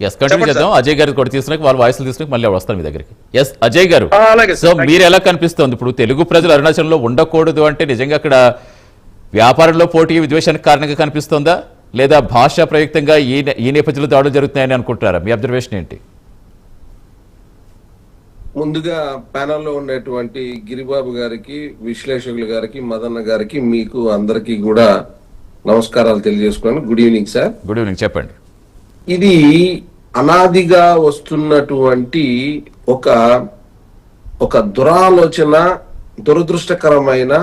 Yes continue చేద్దాం. అజయ్ గారు కూడా తీసుకుని వాళ్ళ వాయిస్లు తీసుకుని మళ్ళీ వస్తాను మీ దగ్గరికి. ఎస్ అజయ్ గారు, అలాగే సో మీరు ఎలా కనిపిస్తోంది ఇప్పుడు తెలుగు ప్రజలు అరుణాచలంలో ఉండకూడదు అంటే నిజంగా అక్కడ వ్యాపారంలో పోటీ విద్వేషానికి కారణంగా కనిపిస్తోందా, లేదా భాషా ప్రయుక్తంగా ఈ నేపథ్యంలో దాడులు జరుగుతున్నాయని అనుకుంటున్నారా? మీ అబ్జర్వేషన్ ఏంటి? ముందుగా ప్యానల్లో ఉండేటువంటి గిరిబాబు గారికి, విశ్లేషకుల గారికి, మదన్న గారికి, మీకు అందరికీ కూడా నమస్కారాలు తెలియజేసుకున్నాను. Good evening sir. Good evening, చెప్పండి. ఇది అనాదిగా వస్తున్నటువంటి ఒక దురాలోచన, దురదృష్టకరమైన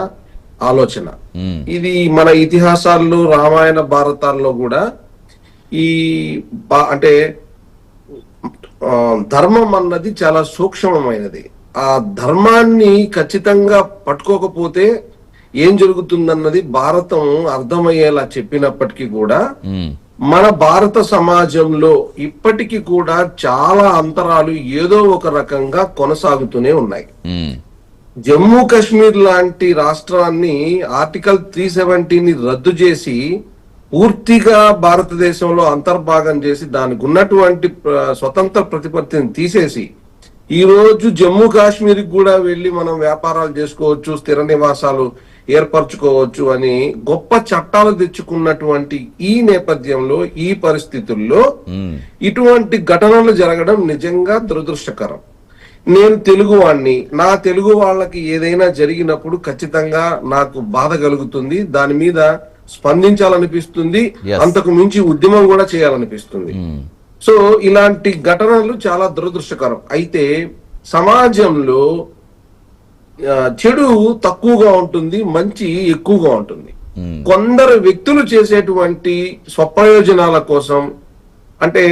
ఆలోచన. ఇది మన ఇతిహాసాల్లో, రామాయణ భారతాల్లో కూడా ఈ అంటే ధర్మం అన్నది చాలా సూక్ష్మమైనది. ఆ ధర్మాన్ని ఖచ్చితంగా పట్టుకోకపోతే ఏం జరుగుతుందన్నది భారతం అర్థమయ్యేలా చెప్పినప్పటికీ కూడా మన భారత సమాజంలో ఇప్పటికీ కూడా చాలా అంతరాలు ఏదో ఒక రకంగా కొనసాగుతూనే ఉన్నాయి. జమ్మూ కాశ్మీర్ లాంటి రాష్ట్రాన్ని ఆర్టికల్ 370ని రద్దు చేసి పూర్తిగా భారతదేశంలో అంతర్భాగం చేసి దానికి ఉన్నటువంటి స్వతంత్ర ప్రతిపత్తిని తీసేసి ఈ రోజు జమ్మూ కాశ్మీర్ కూడా వెళ్లి మనం వ్యాపారాలు చేసుకోవచ్చు, స్థిర నివాసాలు ఏర్పరచుకోవచ్చు అని గొప్ప చట్టాలు తెచ్చుకున్నటువంటి ఈ నేపథ్యంలో, ఈ పరిస్థితుల్లో ఇటువంటి ఘటనలు జరగడం నిజంగా దురదృష్టకరం. నేను తెలుగు వాణ్ణి, నా తెలుగు వాళ్ళకి ఏదైనా జరిగినప్పుడు ఖచ్చితంగా నాకు బాధ కలుగుతుంది, దాని మీద స్పందించాలనిపిస్తుంది, అంతకు మించి ఉద్యమం కూడా చేయాలనిపిస్తుంది. సో ఇలాంటి ఘటనలు చాలా దురదృష్టకరం. అయితే సమాజంలో చెడు తక్కువగా ఉంటుంది, మంచి ఎక్కువగా ఉంటుంది. కొందరు వ్యక్తులు చేసేటువంటి స్వప్రయోజనాల కోసం, అంటే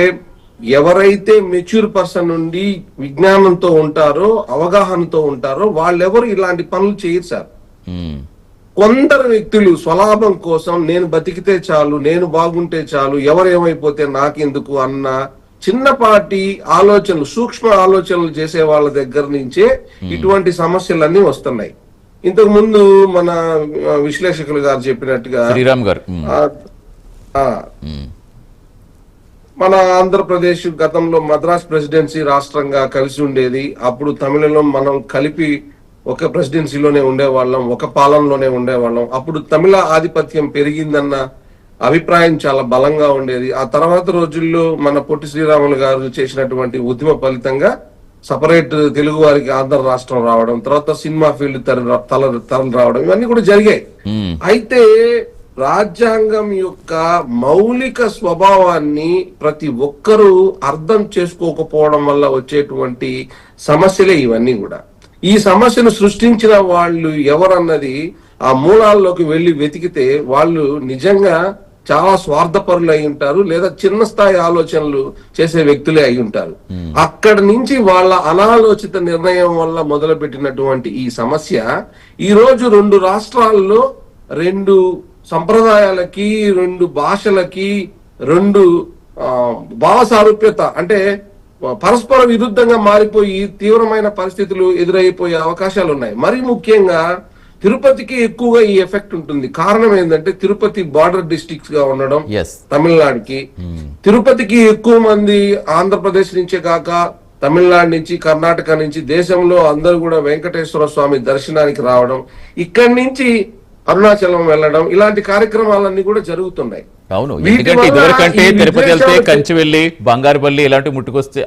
ఎవరైతే మెచ్యూర్ పర్సన్ నుండి విజ్ఞానంతో ఉంటారో, అవగాహనతో ఉంటారో వాళ్ళెవరు ఇలాంటి పనులు చేయరు సార్. కొందరు వ్యక్తులు స్వలాభం కోసం నేను బతికితే చాలు, నేను బాగుంటే చాలు, ఎవరేమైపోతే నాకెందుకు అన్న చిన్నపాటి ఆలోచనలు, సూక్ష్మ ఆలోచనలు చేసే వాళ్ళ దగ్గర నుంచే ఇటువంటి సమస్యలన్నీ వస్తున్నాయి. ఇంతకు ముందు మన విశ్లేషకులు గారు చెప్పినట్టుగా శ్రీరామ్ గారు, మన ఆంధ్రప్రదేశ్ గతంలో మద్రాస్ ప్రెసిడెన్సీ రాష్ట్రంగా కలిసి ఉండేది. అప్పుడు తమిళంలో మనం కలిపి ఒక ప్రెసిడెన్సీలోనే ఉండేవాళ్ళం, ఒక పాలనలోనే ఉండేవాళ్ళం. అప్పుడు తమిళ ఆధిపత్యం పెరిగిందన్న అభిప్రాయం చాలా బలంగా ఉండేది. ఆ తర్వాత రోజుల్లో మన పొట్టి శ్రీరాములు గారు చేసినటువంటి ఉద్యమ ఫలితంగా సపరేట్ తెలుగు వారికి ఆంధ్ర రాష్ట్రం రావడం, తర్వాత సినిమా ఫీల్డ్ తరలి రావడం, ఇవన్నీ కూడా జరిగాయి. అయితే రాజ్యాంగం యొక్క మౌలిక స్వభావాన్ని ప్రతి ఒక్కరూ అర్థం చేసుకోకపోవడం వల్ల వచ్చేటువంటి సమస్యలే ఇవన్నీ కూడా. ఈ సమస్యను సృష్టించిన వాళ్ళు ఎవరన్నది ఆ మూలాల్లోకి వెళ్లి వెతికితే వాళ్ళు నిజంగా చాలా స్వార్థపరులు అయి ఉంటారు, లేదా చిన్న స్థాయి ఆలోచనలు చేసే వ్యక్తులే అయి ఉంటారు. అక్కడి నుంచి వాళ్ళ అనాలోచిత నిర్ణయం వల్ల మొదలుపెట్టినటువంటి ఈ సమస్య ఈ రోజు 2 రాష్ట్రాల్లో 2 సంప్రదాయాలకి, 2 భాషలకి, 2 భావ సారూప్యత అంటే పరస్పర విరుద్ధంగా మారిపోయి తీవ్రమైన పరిస్థితులు ఎదురైపోయే అవకాశాలు ఉన్నాయి. మరి ముఖ్యంగా తిరుపతికి ఎక్కువగా ఈ ఎఫెక్ట్ ఉంటుంది. కారణం ఏంటంటే తిరుపతి బార్డర్ డిస్ట్రిక్ట్స్ గా ఉండడం తమిళనాడుకి. తిరుపతికి ఎక్కువ మంది ఆంధ్రప్రదేశ్ నుంచే కాక తమిళనాడు నుంచి, కర్ణాటక నుంచి, దేశంలో అందరూ కూడా వెంకటేశ్వర స్వామి దర్శనానికి రావడం, ఇక్కడి నుంచి అరుణాచలం వెళ్ళడం, ఇలాంటి కార్యక్రమాలన్నీ కూడా జరుగుతున్నాయి. అవును, ఎందుకంటే ఇదివరకంటే తిరుపతి వెళ్తే కంచి వెళ్ళి బంగారుపల్లి ఇలాంటి ముట్టుకొస్తే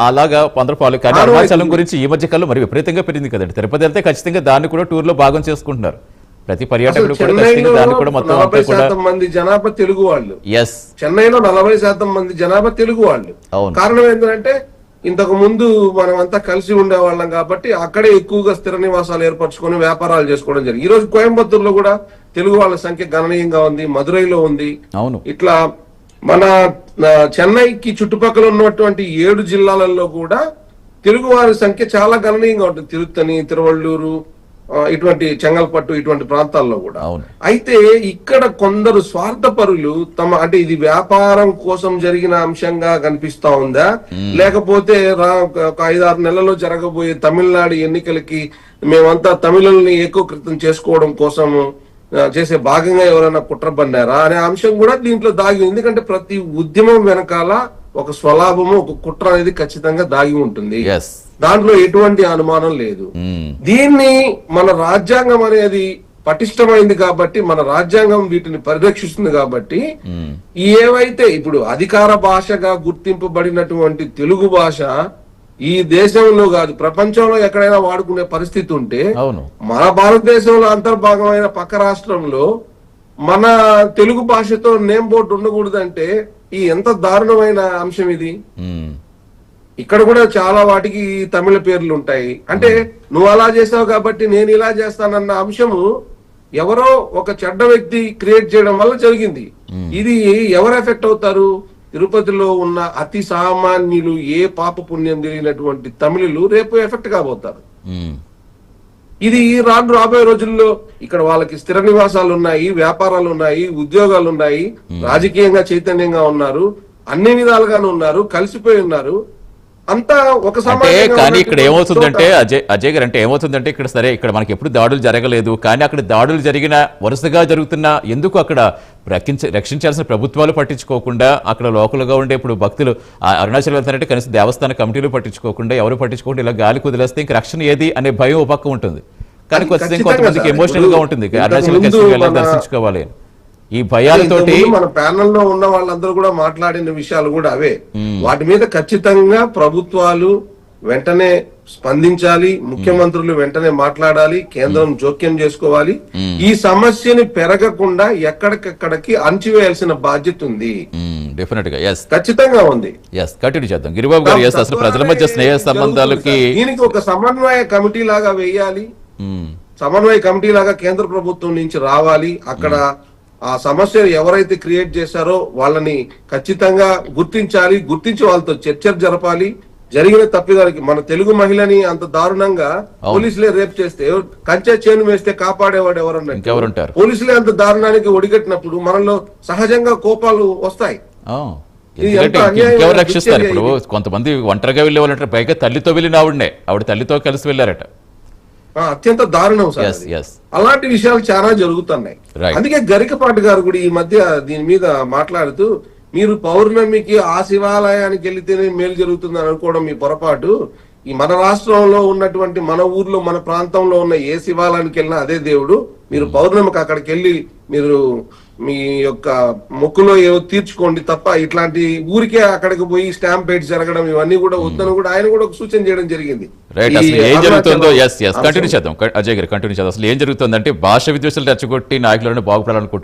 అలాగా పొందరపాలు. కానీ అరుణాచలం గురించి ఈ మధ్య కాలంలో మరి విపరీతంగా పెరిగింది కదండి. తిరుపతి వెళ్తే ఖచ్చితంగా దాన్ని కూడా టూర్ లో భాగం చేసుకుంటున్నారు. ప్రతి పర్యాటకుడు దాన్ని కూడా మొత్తం 40% మంది జనాభా తెలుగు వాళ్ళు. చెన్నైలో 40% మంది జనాభా తెలుగు వాళ్ళు. కారణం ఏంటంటే ఇంతకు ముందు మనం అంతా కలిసి ఉండేవాళ్ళం కాబట్టి అక్కడే ఎక్కువగా స్థిర నివాసాలు ఏర్పరచుకొని వ్యాపారాలు చేసుకోవడం జరిగింది. ఈ రోజు కోయంబత్తూరులో కూడా తెలుగు వాళ్ళ సంఖ్య గణనీయంగా ఉంది, మదురైలో ఉంది. ఇట్లా మన చెన్నైకి చుట్టుపక్కల ఉన్నటువంటి 7 జిల్లాలలో కూడా తెలుగు వారి సంఖ్య చాలా గణనీయంగా ఉంటుంది. తిరుత్తని, తిరువళ్ళూరు, ఇటువంటి చెంగల్పట్టు, ఇటువంటి ప్రాంతాల్లో కూడా. అయితే ఇక్కడ కొందరు స్వార్థపరులు అంటే ఇది వ్యాపారం కోసం జరిగిన అంశంగా కనిపిస్తా ఉందా, లేకపోతే ఒక 5-6 నెలల్లో జరగబోయే తమిళనాడు ఎన్నికలకి మేమంతా తమిళుల్ని ఏకోకృతం చేసుకోవడం కోసం చేసే భాగంగా ఎవరైనా కుట్ర పన్నారా అనే అంశం కూడా దీంట్లో దాగి. ఎందుకంటే ప్రతి ఉద్యమం వెనకాల ఒక స్వలాభము ఒక కుట్ర అనేది ఖచ్చితంగా దాగి ఉంటుంది. ఎస్. దాంట్లో ఎటువంటి అనుమానం లేదు. దీన్ని మన రాజ్యాంగం అనేది పటిష్టమైంది కాబట్టి, మన రాజ్యాంగం వీటిని పరిరక్షిస్తుంది కాబట్టి, ఏవైతే ఇప్పుడు అధికార భాషగా గుర్తింపబడినటువంటి తెలుగు భాష ఈ దేశంలో కాదు ప్రపంచంలో ఎక్కడైనా వాడుకునే పరిస్థితి ఉంటే, మన భారతదేశంలో అంతర్భాగమైన పక్క రాష్ట్రంలో మన తెలుగు భాషతో నేమ్ బోర్డు ఉండకూడదంటే ఈ ఎంత దారుణమైన అంశం ఇది. ఇక్కడ కూడా చాలా వాటికి తమిళ పేర్లు ఉంటాయి. అంటే నువ్వు అలా చేసావు కాబట్టి నేను ఇలా చేస్తానన్న అంశము ఎవరో ఒక చెడ్డ వ్యక్తి క్రియేట్ చేయడం వల్ల జరిగింది. ఇది ఎవరు ఎఫెక్ట్ అవుతారు? తిరుపతిలో ఉన్న అతి సామాన్యులు, ఏ పాప పుణ్యం తెలియనటువంటి తమిళులు రేపు ఎఫెక్ట్ కాబోతారు. ఇది రాబోయే రోజుల్లో ఇక్కడ వాళ్ళకి స్థిర నివాసాలు ఉన్నాయి, వ్యాపారాలు ఉన్నాయి, ఉద్యోగాలు ఉన్నాయి, రాజకీయంగా చైతన్యంగా ఉన్నారు, అన్ని విధాలుగానే ఉన్నారు, కలిసిపోయి ఉన్నారు. అంతా ఒక కానీ ఇక్కడ ఏమవుతుందంటే అజయ్ గారు, అంటే ఏమవుతుందంటే ఇక్కడ సరే ఇక్కడ మనకి ఎప్పుడు దాడులు జరగలేదు, కానీ అక్కడ దాడులు జరిగిన వరుసగా జరుగుతున్నా ఎందుకు అక్కడ రక్షించాల్సిన ప్రభుత్వాలు పట్టించుకోకుండా, అక్కడ లోకల్గా ఉండే ఇప్పుడు భక్తులు అరుణాచల్ వెళ్తారంటే కనీసం దేవస్థాన కమిటీలు పట్టించుకోకుండా, ఎవరు పట్టించుకోకుండా ఇలా గాలి కుదిలేస్తే ఇంక రక్షణ ఏది అనే భయం ఒక పక్క ఉంటుంది. కానీ కొంతమందికి ఎమోషనల్ గా ఉంటుంది, అరుణాచల్ దర్శించుకోవాలి. ఈ భయాలతోటి మన ప్యానెల్ లో ఉన్న వాళ్ళందరూ కూడా మాట్లాడిన విషయాలు కూడా అవే. వాటి మీద ఖచ్చితంగా ప్రభుత్వాలు వెంటనే స్పందించాలి, ముఖ్యమంత్రులు వెంటనే మాట్లాడాలి, కేంద్రం జోక్యం చేసుకోవాలి. ఈ సమస్యని పెరగకుండా ఎక్కడికక్కడికి అణచివేయాల్సిన బాధ్యత ఉంది. డెఫినెట్ గా ఖచ్చితంగా ఉంది. కంటిన్యూ చేద్దాం గిరిబాబు గారు. అసలు ప్రజల మధ్య స్నేహ సంబంధాలకి దీనికి ఒక సమన్వయ కమిటీ లాగా వేయాలి. సమన్వయ కమిటీ లాగా కేంద్ర ప్రభుత్వం నుంచి రావాలి. అక్కడ ఆ సమస్యను ఎవరైతే క్రియేట్ చేశారో వాళ్ళని ఖచ్చితంగా గుర్తించాలి, గుర్తించి వాళ్ళతో చర్చలు జరపాలి. జరిగిన తప్పిదానికి మన తెలుగు మహిళని అంత దారుణంగా పోలీసులే రేప్ చేస్తే, కంచె చేను వేస్తే కాపాడేవాడు ఎవరున్నారు? పోలీసులే అంత దారుణానికి ఒడిగట్టినప్పుడు మనలో సహజంగా కోపాలు వస్తాయి. ఎవరు రక్షిస్తారు? ఇప్పుడు కొంతమంది ఒంటరిగా వెళ్ళే వాళ్ళంటారు, పైగా తల్లితో వెళ్ళిన ఆవిడ తల్లితో కలిసి వెళ్ళారట. అత్యంత దారుణం సార్. అలాంటి విషయాలు చాలా జరుగుతున్నాయి. అందుకే గరికపాటి గారు కూడా ఈ మధ్య దీని మీద మాట్లాడుతూ, మీరు పౌర్ణమికి ఆ శివాలయానికి వెళితేనే మేలు జరుగుతుంది అనుకోవడం మీ పొరపాటు. ఈ మన రాష్ట్రంలో ఉన్నటువంటి, మన ఊర్లో, మన ప్రాంతంలో ఉన్న ఏ శివాలయానికి వెళ్ళినా అదే దేవుడు. మీరు పౌర్ణమికి అక్కడికి వెళ్ళి మీరు మీ యొక్క మొక్కులో ఏవో తీర్చుకోండి తప్ప ఇట్లాంటి ఊరికే అక్కడికి పోయి స్టాంప్ పేట్ జరగడం ఇవన్నీ కూడా వద్దని కూడా ఆయన కూడా ఒక సూచన చేయడం జరిగింది. ఏం జరుగుతుందో కంటిన్యూ చేద్దాం. అజయ్ గారు కంటిన్యూ చేద్దాం. అసలు ఏం జరుగుతుందంటే భాష విద్వేషాలు రెచ్చగొట్టి నాయకులను బాగుపడాలనుకుంటున్నారు.